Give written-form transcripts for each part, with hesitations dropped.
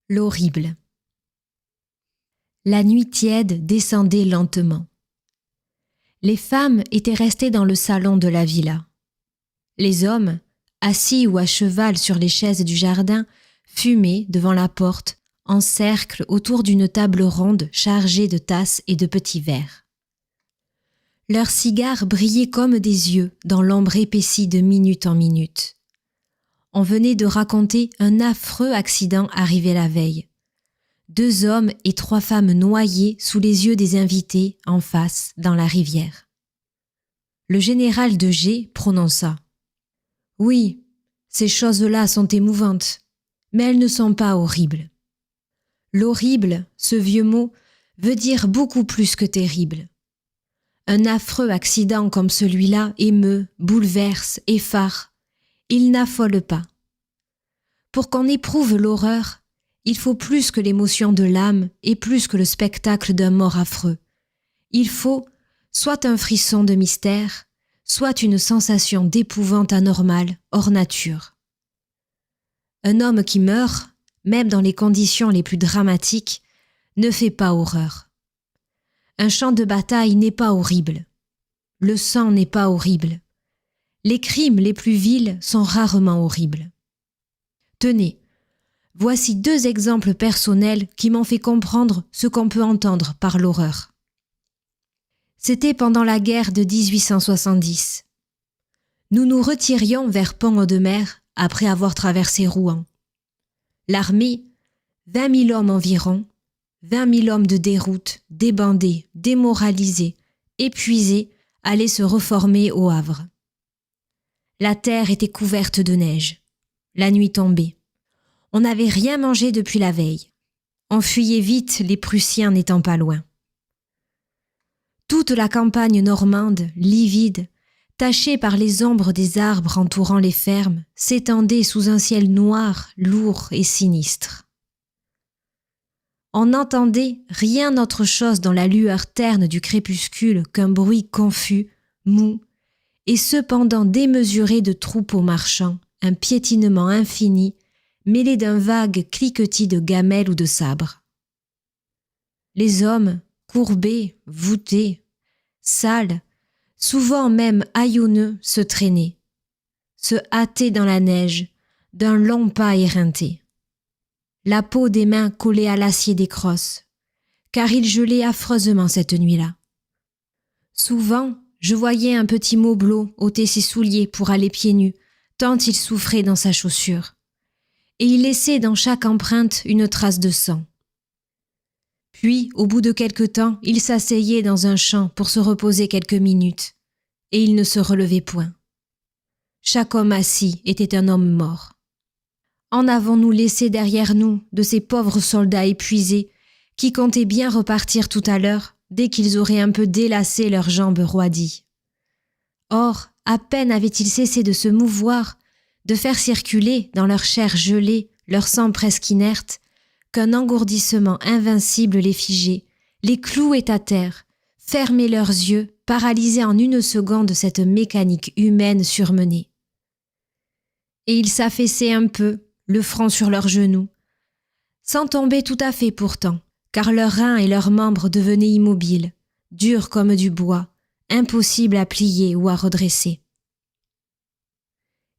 L'horrible. La nuit tiède descendait lentement. Les femmes étaient restées dans le salon de la villa. Les hommes, assis ou à cheval sur les chaises du jardin, fumaient devant la porte, en cercle autour d'une table ronde chargée de tasses et de petits verres. Leurs cigares brillaient comme des yeux dans l'ombre épaissie de minute en minute. On venait de raconter un affreux accident arrivé la veille. 2 hommes et 3 femmes noyés sous les yeux des invités en face dans la rivière. Le général de G prononça: « Oui, ces choses-là sont émouvantes, mais elles ne sont pas horribles. » L'horrible, ce vieux mot, veut dire beaucoup plus que terrible. Un affreux accident comme celui-là émeut, bouleverse, effare. Il n'affole pas. Pour qu'on éprouve l'horreur, il faut plus que l'émotion de l'âme et plus que le spectacle d'un mort affreux. Il faut soit un frisson de mystère, soit une sensation d'épouvante anormale, hors nature. Un homme qui meurt, même dans les conditions les plus dramatiques, ne fait pas horreur. Un champ de bataille n'est pas horrible. Le sang n'est pas horrible. Les crimes les plus vils sont rarement horribles. Tenez, voici 2 exemples personnels qui m'ont fait comprendre ce qu'on peut entendre par l'horreur. C'était pendant la guerre de 1870. Nous nous retirions vers Pont-Audemer après avoir traversé Rouen. L'armée, 20 000 hommes environ, 20 000 hommes de déroute, débandés, démoralisés, épuisés, allaient se reformer au Havre. La terre était couverte de neige. La nuit tombait. On n'avait rien mangé depuis la veille. On fuyait vite, les Prussiens n'étant pas loin. Toute la campagne normande, livide, tachée par les ombres des arbres entourant les fermes, s'étendait sous un ciel noir, lourd et sinistre. On n'entendait rien autre chose dans la lueur terne du crépuscule qu'un bruit confus, mou, et cependant démesuré de troupeaux marchands, un piétinement infini, mêlé d'un vague cliquetis de gamelles ou de sabres. Les hommes, courbés, voûtés, sales, souvent même haillonneux, se traînaient, se hâtaient dans la neige, d'un long pas éreinté. La peau des mains collée à l'acier des crosses, car il gelait affreusement cette nuit-là. Souvent, je voyais un petit maublot ôter ses souliers pour aller pieds nus, tant il souffrait dans sa chaussure. Et il laissait dans chaque empreinte une trace de sang. Puis, au bout de quelque temps, il s'asseyait dans un champ pour se reposer quelques minutes, et il ne se relevait point. Chaque homme assis était un homme mort. En avons-nous laissé derrière nous de ces pauvres soldats épuisés qui comptaient bien repartir tout à l'heure dès qu'ils auraient un peu délassé leurs jambes roidies. Or, à peine avaient-ils cessé de se mouvoir, de faire circuler dans leur chair gelée leur sang presque inerte, qu'un engourdissement invincible les figeait, les clouait à terre, fermait leurs yeux, paralysés en une seconde cette mécanique humaine surmenée. Et ils s'affaissaient un peu, le front sur leurs genoux, sans tomber tout à fait pourtant, car leurs reins et leurs membres devenaient immobiles, durs comme du bois, impossibles à plier ou à redresser.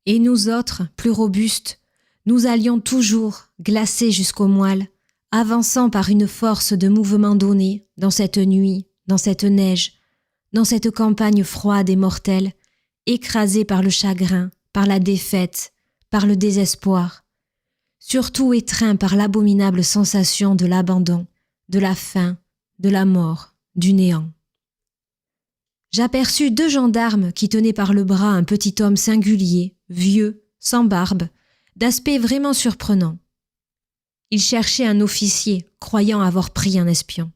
Et nous autres, plus robustes, nous allions toujours, glacés jusqu'aux moelles, avançant par une force de mouvement donnée, dans cette nuit, dans cette neige, dans cette campagne froide et mortelle, écrasés par le chagrin, par la défaite, par le désespoir, surtout étreints par l'abominable sensation de l'abandon, de la faim, de la mort, du néant. J'aperçus 2 gendarmes qui tenaient par le bras un petit homme singulier, vieux, sans barbe, d'aspect vraiment surprenant. Il cherchait un officier, croyant avoir pris un espion.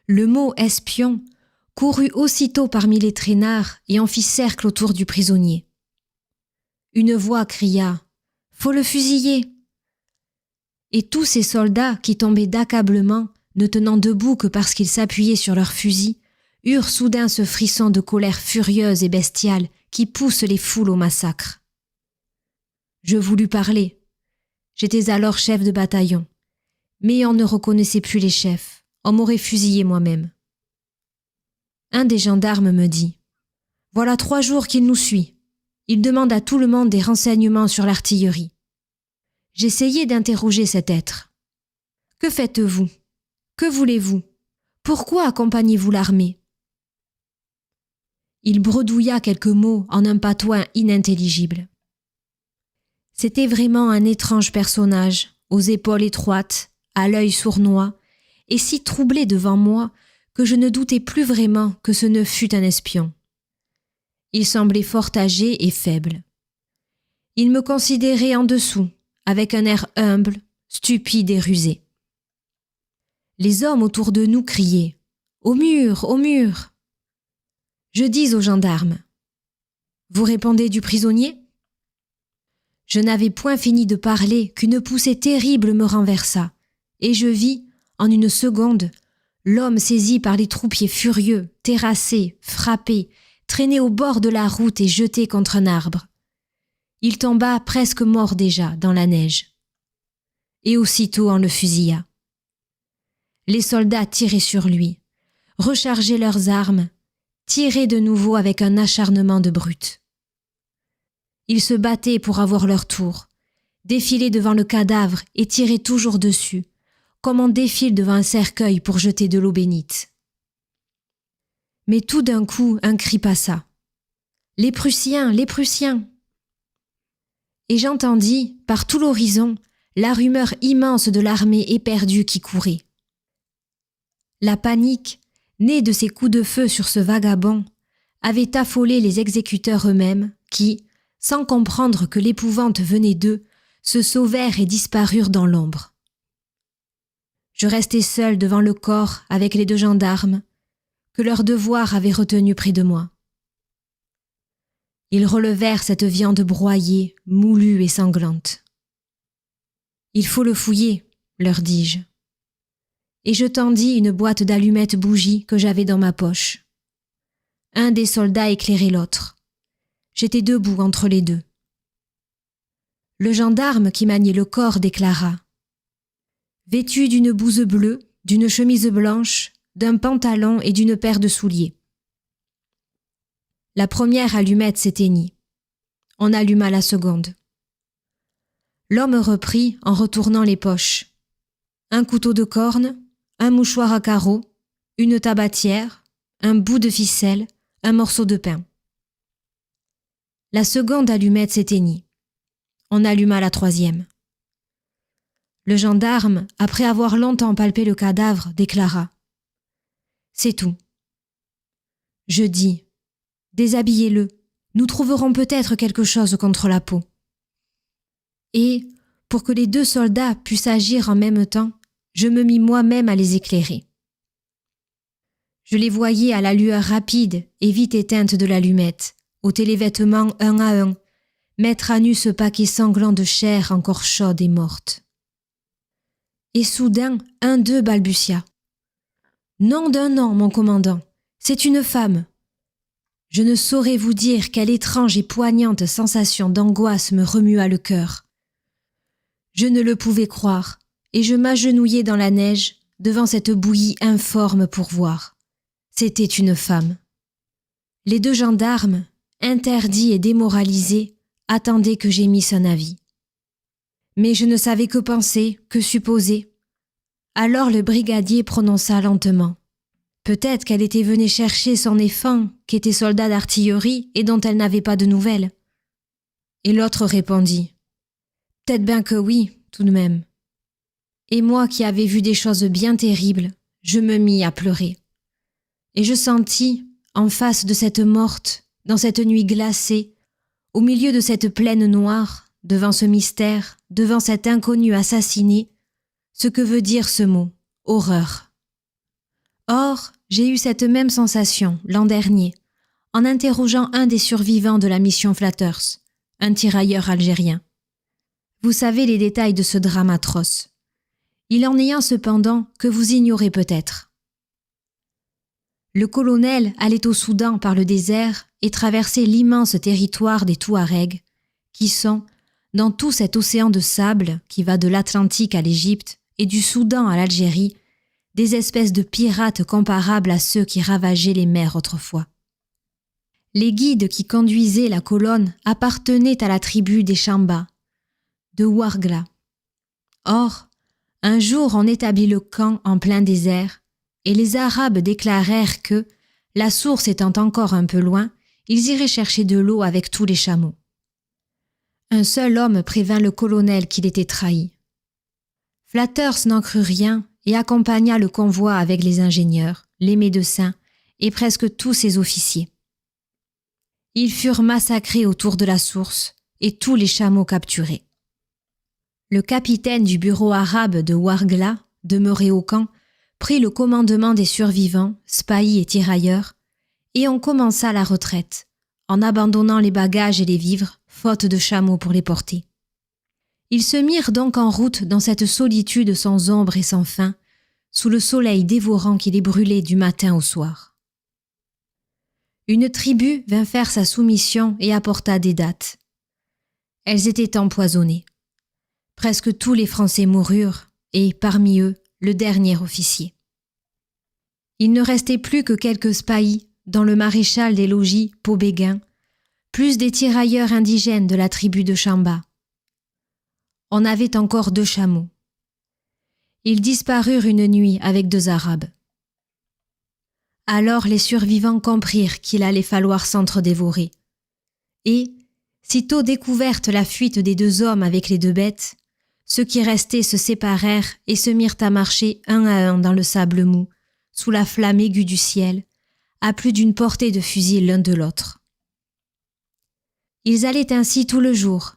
Le mot « espion » courut aussitôt parmi les traînards et en fit cercle autour du prisonnier. Une voix cria « Faut le fusiller !» Et tous ces soldats qui tombaient d'accablement, ne tenant debout que parce qu'ils s'appuyaient sur leurs fusils, eurent soudain ce frisson de colère furieuse et bestiale qui pousse les foules au massacre. Je voulus parler. J'étais alors chef de bataillon. Mais on ne reconnaissait plus les chefs. On m'aurait fusillé moi-même. Un des gendarmes me dit « Voilà 3 jours qu'il nous suit. Il demande à tout le monde des renseignements sur l'artillerie. » J'essayai d'interroger cet être. « Que faites-vous? Que voulez-vous? Pourquoi accompagnez-vous l'armée ?» Il bredouilla quelques mots en un patois inintelligible. C'était vraiment un étrange personnage, aux épaules étroites, à l'œil sournois, et si troublé devant moi que je ne doutais plus vraiment que ce ne fût un espion. Il semblait fort âgé et faible. Il me considérait en dessous, avec un air humble, stupide et rusé. Les hommes autour de nous criaient « Au mur, au mur !» Je dis aux gendarmes « Vous répondez du prisonnier ?» Je n'avais point fini de parler qu'une poussée terrible me renversa, et je vis, en une seconde, l'homme saisi par les troupiers furieux, terrassé, frappé, traîné au bord de la route et jeté contre un arbre. Il tomba presque mort déjà dans la neige. Et aussitôt on le fusilla. Les soldats tiraient sur lui, rechargeaient leurs armes, tiraient de nouveau avec un acharnement de brutes. Ils se battaient pour avoir leur tour, défilaient devant le cadavre et tiraient toujours dessus, comme on défile devant un cercueil pour jeter de l'eau bénite. Mais tout d'un coup, un cri passa. « Les Prussiens, les Prussiens !» Et j'entendis, par tout l'horizon, la rumeur immense de l'armée éperdue qui courait. La panique, née de ces coups de feu sur ce vagabond, avait affolé les exécuteurs eux-mêmes qui, sans comprendre que l'épouvante venait d'eux, se sauvèrent et disparurent dans l'ombre. Je restai seul devant le corps avec les 2 gendarmes, que leur devoir avait retenu près de moi. Ils relevèrent cette viande broyée, moulue et sanglante. « Il faut le fouiller, » leur dis-je. Et je tendis une boîte d'allumettes bougies que j'avais dans ma poche. Un des soldats éclairait l'autre. J'étais debout entre les 2. Le gendarme qui maniait le corps déclara « Vêtu d'une blouse bleue, d'une chemise blanche, d'un pantalon et d'une paire de souliers. » La première allumette s'éteignit. On alluma la seconde. L'homme reprit en retournant les poches. Un couteau de corne, un mouchoir à carreaux, une tabatière, un bout de ficelle, un morceau de pain. La seconde allumette s'éteignit. On alluma la 3e. Le gendarme, après avoir longtemps palpé le cadavre, déclara « C'est tout. » Je dis « Déshabillez-le, nous trouverons peut-être quelque chose contre la peau. » Et, pour que les 2 soldats puissent agir en même temps, je me mis moi-même à les éclairer. Je les voyais à la lueur rapide et vite éteinte de l'allumette, ôter les vêtements un à un, mettre à nu ce paquet sanglant de chair encore chaude et morte. Et soudain, un d'eux balbutia. « Nom d'un nom, mon commandant, c'est une femme. » Je ne saurais vous dire quelle étrange et poignante sensation d'angoisse me remua le cœur. Je ne le pouvais croire, et je m'agenouillai dans la neige devant cette bouillie informe pour voir. C'était une femme. Les 2 gendarmes, interdits et démoralisés, attendaient que j'émisse un avis. Mais je ne savais que penser, que supposer. Alors le brigadier prononça lentement. Peut-être qu'elle était venue chercher son éfant, qui était soldat d'artillerie et dont elle n'avait pas de nouvelles. Et l'autre répondit. Peut-être bien que oui, tout de même. Et moi qui avais vu des choses bien terribles, je me mis à pleurer. Et je sentis, en face de cette morte, dans cette nuit glacée, au milieu de cette plaine noire, devant ce mystère, devant cet inconnu assassiné, ce que veut dire ce mot, horreur. Or, j'ai eu cette même sensation l'an dernier, en interrogeant un des survivants de la mission Flatters, un tirailleur algérien. Vous savez les détails de ce drame atroce. Il en est un cependant que vous ignorez peut-être. Le colonel allait au Soudan par le désert et traversait l'immense territoire des Touaregs, qui sont, dans tout cet océan de sable qui va de l'Atlantique à l'Égypte et du Soudan à l'Algérie, des espèces de pirates comparables à ceux qui ravageaient les mers autrefois. Les guides qui conduisaient la colonne appartenaient à la tribu des Chamba, de Ouargla. Or, un jour on établit le camp en plein désert, et les Arabes déclarèrent que, la source étant encore un peu loin, ils iraient chercher de l'eau avec tous les chameaux. Un seul homme prévint le colonel qu'il était trahi. Flatters n'en crut rien et accompagna le convoi avec les ingénieurs, les médecins et presque tous ses officiers. Ils furent massacrés autour de la source et tous les chameaux capturés. Le capitaine du bureau arabe de Ouargla, demeuré au camp, prit le commandement des survivants, spahis et tirailleurs, et on commença la retraite, en abandonnant les bagages et les vivres, faute de chameaux pour les porter. Ils se mirent donc en route dans cette solitude sans ombre et sans fin, sous le soleil dévorant qui les brûlait du matin au soir. Une tribu vint faire sa soumission et apporta des dattes. Elles étaient empoisonnées. Presque tous les Français moururent, et, parmi eux, le dernier officier. Il ne restait plus que quelques spahis, dont le maréchal des logis, Pobéguin, plus des tirailleurs indigènes de la tribu de Chamba. On avait encore 2 chameaux. Ils disparurent une nuit avec 2 Arabes. Alors les survivants comprirent qu'il allait falloir s'entre-dévorer. Et, sitôt découverte la fuite des 2 hommes avec les 2 bêtes, ceux qui restaient se séparèrent et se mirent à marcher un à un dans le sable mou, sous la flamme aiguë du ciel, à plus d'une portée de fusil l'un de l'autre. Ils allaient ainsi tout le jour,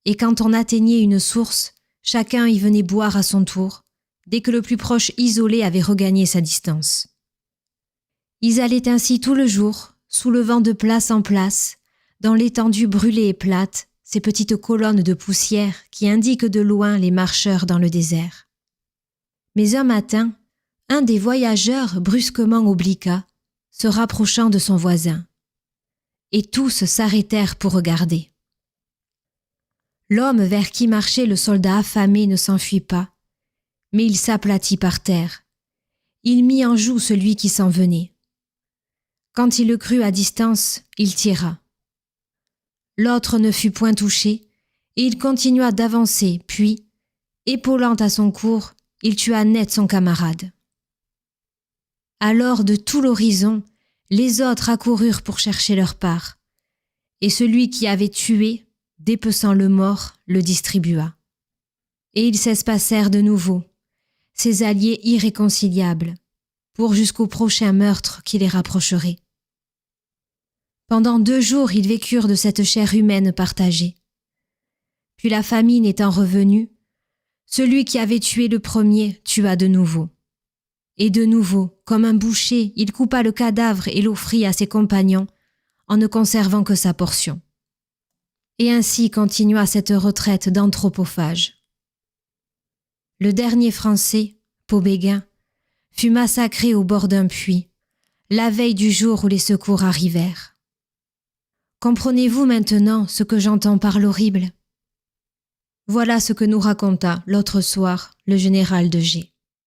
et quand on atteignait une source, chacun y venait boire à son tour, dès que le plus proche isolé avait regagné sa distance. Ils allaient ainsi tout le jour, soulevant de place en place, dans l'étendue brûlée et plate, ces petites colonnes de poussière qui indiquent de loin les marcheurs dans le désert. Mais un matin, un des voyageurs brusquement obliqua, se rapprochant de son voisin. Et tous s'arrêtèrent pour regarder. L'homme vers qui marchait le soldat affamé ne s'enfuit pas, mais il s'aplatit par terre. Il mit en joue celui qui s'en venait. Quand il le crut à distance, il tira. L'autre ne fut point touché, et il continua d'avancer, puis, épaulant à son cours, il tua net son camarade. Alors de tout l'horizon, les autres accoururent pour chercher leur part, et celui qui avait tué, dépeçant le mort, le distribua. Et ils s'espacèrent de nouveau, ces alliés irréconciliables, pour jusqu'au prochain meurtre qui les rapprocherait. Pendant 2 jours, ils vécurent de cette chair humaine partagée. Puis la famine étant revenue, celui qui avait tué le premier tua de nouveau. Et de nouveau, comme un boucher, il coupa le cadavre et l'offrit à ses compagnons, en ne conservant que sa portion. Et ainsi continua cette retraite d'anthropophage. Le dernier Français, Pobéguin, fut massacré au bord d'un puits, la veille du jour où les secours arrivèrent. Comprenez-vous maintenant ce que j'entends par l'horrible ? Voilà ce que nous raconta l'autre soir le général de G.